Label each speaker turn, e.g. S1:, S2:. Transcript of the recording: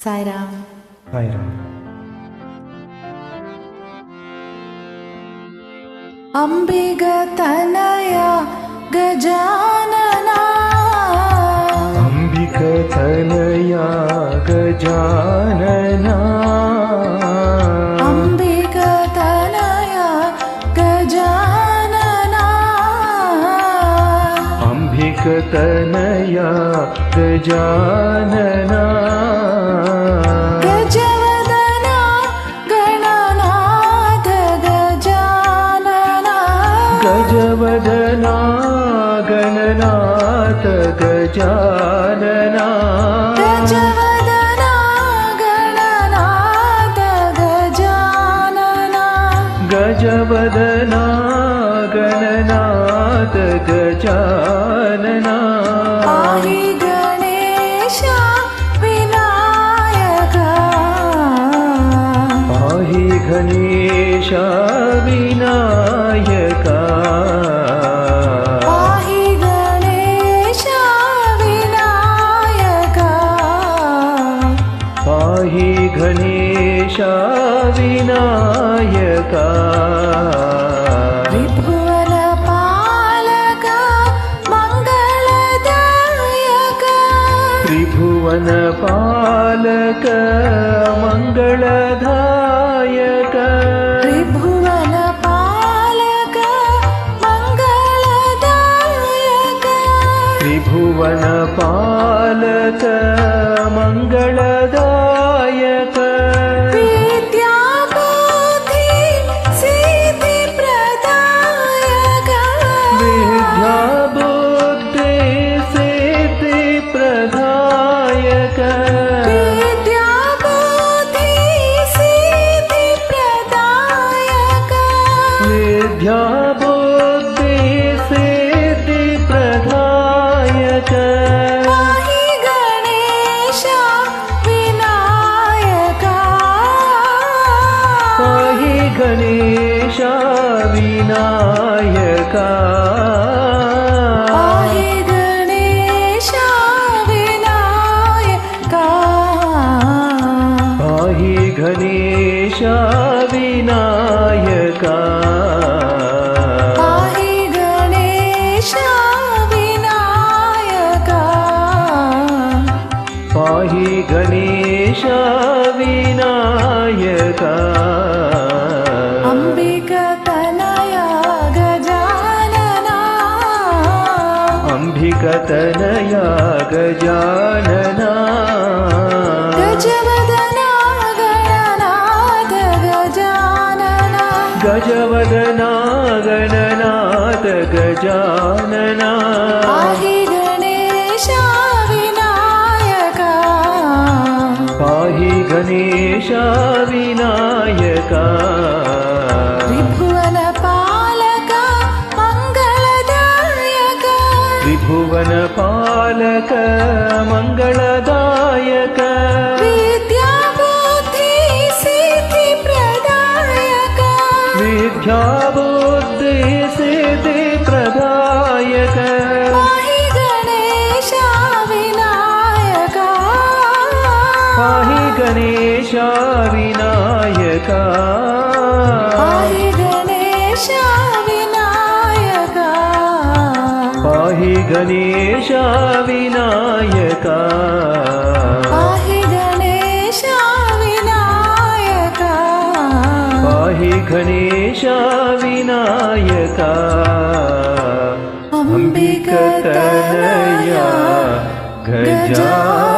S1: ಸಾಯಿರಾಮ್.
S2: ಸಾಯಿರಾಮ್.
S1: ಅಂಬಿಗತನಯ ಗಜಾನನ,
S2: ಅಂಬಿಗತನಯ ಗಜಾನನ,
S1: ಅಂಬಿಗತನಯ ಗಜಾನನ,
S2: ಅಂಬಿಗತನಯ ಗಜಾನನ,
S1: ಗಜವದನ ಗಣನಾಥ ಗಜಾನನ,
S2: ಗಜವದನ ಗಣನಾಥ ಗಜಾನನ,
S1: ಗಜವದನ ಗಣನಾಥ ಗಜಾನನ,
S2: ಗಜವದನ ಗಣನಾಥ ಗಜಾನನ,
S1: ಪಾಹಿ ಗಣೇಶ ವಿನಾಯಕ,
S2: ಪಾಹಿ ಗಣೇಶ ವಿನಾಯಕ,
S1: ಪಾಹಿ ಗಣೇಶ ವಿನಾಯಕ,
S2: ಪಾಹಿ ಗಣೇಶ ವಿನಾಯಕ,
S1: ತ್ರಿಭುವನ ಪಾಲಕ ಮಂಗಳದಾಯಕ,
S2: ತ್ರಿಭುವನ ಪಾಲಕ ಮಂಗಳದಾಯಕ,
S1: ತ್ರಿಭುವನ ಪಾಲಕ ಮಂಗಳದಾಯಕ,
S2: ತ್ರಿಭುವನ ಪಾಲಕ ಮಂಗಳದಾಯಕ,
S1: ವಿದ್ಯಾ ಬುದ್ಧಿ ಸಿದ್ಧಿ ಪ್ರದಾಯಕ,
S2: ವಿದ್ಯಾ ಬುದ್ಧಿ ಸಿದ್ಧಿ ಪ್ರದಾಯಕ,
S1: ವಿದ್ಯಾ ಬುದ್ಧಿ ಸಿದ್ಧಿ ಪ್ರದಾಯಕ,
S2: ವಿದ್ಯಾ ಬುದ್ಧಿ ಸಿದ್ಧಿ ಪ್ರದಾಯಕ,
S1: ಪಾಹಿ ಗಣೇಶ ವಿನಾಯಕ,
S2: ಪಾಹಿ ಗಣೇಶ ವಿನಾಯಕ,
S1: ಪಾಹಿ ಗಣೇಶ ವಿನಾಯಕ,
S2: ಪಾಹಿ ಗಣೇಶ ವಿನಾಯಕ,
S1: ಪಾಹಿ ಗಣೇಶ ವಿನಾಯಕ,
S2: ಪಾಹಿ ಗಣೇಶ ವಿನಾಯಕ,
S1: ಅಂಬಿಗತನಯ ಗಜಾನನ,
S2: ಅಂಬಿಗತನಯ ಗಜಾನನ,
S1: ಗಜವದನ ಗಣನಾಥ ಗಜಾನನ,
S2: ಗಜವದನ ಗಣನಾಥ ಗಜಾನನ,
S1: ಪಾಹಿ ಗಣೇಶ ವಿನಾಯಕ,
S2: ಪಾಹಿ ಗಣೇಶ ವಿನಾಯಕ,
S1: ತ್ರಿಭುವನ ಪಾಲಕ ಮಂಗಳದಾಯಕ,
S2: ತ್ರಿಭುವನ ಪಾಲಕ ಮಂಗಳದಾಯಕ,
S1: ವಿದ್ಯಾ ಬುದ್ಧಿ ಸಿದ್ಧಿ ಪ್ರದಾಯಕ,
S2: ವಿದ್ಯಾ ಬುದ್ಧಿ ಸಿದ್ಧಿ ಪ್ರದಾಯಕ,
S1: ಪಾಹಿ ಗಣೇಶ ವಿನಾಯಕ,
S2: ಪಾಹಿ ಗಣೇಶ ವಿನಾಯಕ,
S1: ಪಾಹಿ ಗಣೇಶ ವಿನಾಯಕ,
S2: ಪಾಹಿ ಗಣೇಶ ವಿನಾಯಕ,
S1: ಪಾಹಿ ಗಣೇಶ ವಿನಾಯಕ,
S2: ಪಾಹಿ ಗಣೇಶ ವಿನಾಯಕ,
S1: ಅಂಬಿಗತನಯ
S2: ಗಜಾನನ.